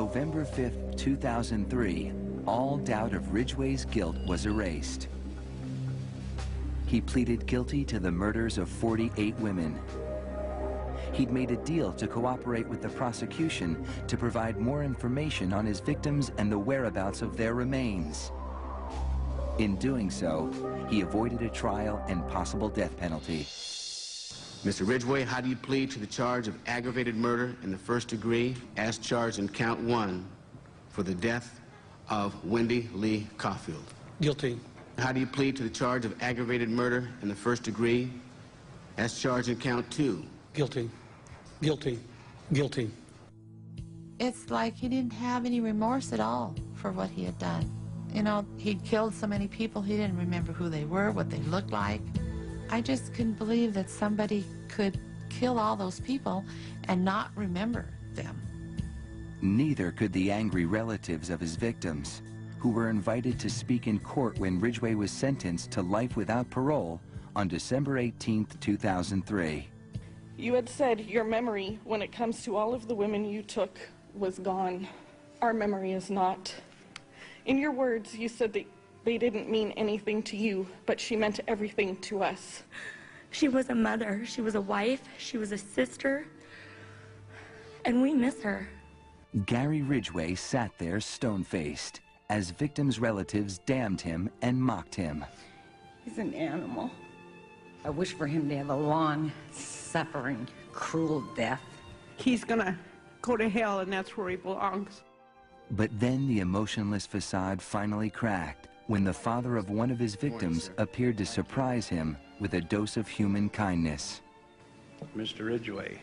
November 5th, 2003, all doubt of Ridgway's guilt was erased. He pleaded guilty to the murders of 48 women. He'd made a deal to cooperate with the prosecution to provide more information on his victims and the whereabouts of their remains. In doing so, he avoided a trial and possible death penalty. Mr. Ridgway, how do you plead to the charge of aggravated murder in the first degree as charged in count 1 for the death of Wendy Lee Caulfield? Guilty. How do you plead to the charge of aggravated murder in the first degree as charged in count 2? Guilty. Guilty. Guilty. It's like he didn't have any remorse at all for what he had done. You know, he'd killed so many people, he didn't remember who they were, what they looked like. I just couldn't believe that somebody could kill all those people and not remember them. Neither could the angry relatives of his victims, who were invited to speak in court when Ridgway was sentenced to life without parole on December 18th, 2003. You had said your memory, when it comes to all of the women you took, was gone. Our memory is not. In your words, you said that they didn't mean anything to you, but she meant everything to us. She was a mother, she was a wife, she was a sister, and we miss her. Gary Ridgway sat there stone-faced as victims' relatives damned him and mocked him. He's an animal. I wish for him to have a long, suffering, cruel death. He's gonna go to hell, and that's where he belongs. But then the emotionless facade finally cracked when the father of one of his victims appeared to surprise him with a dose of human kindness. Mr. Ridgway,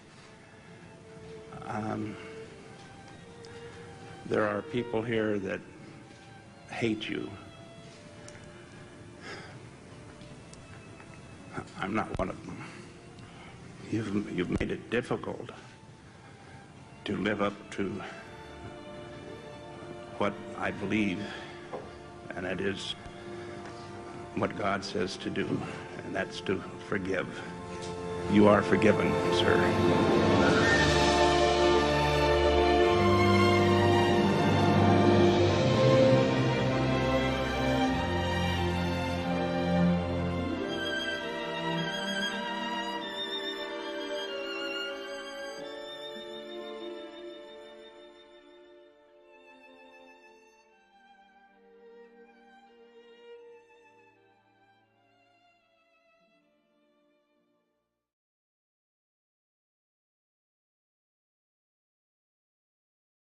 there are people here that hate you. I'm not one of them. You've made it difficult to live up to what I believe, and that is what God says to do, and that's to forgive. You are forgiven, sir.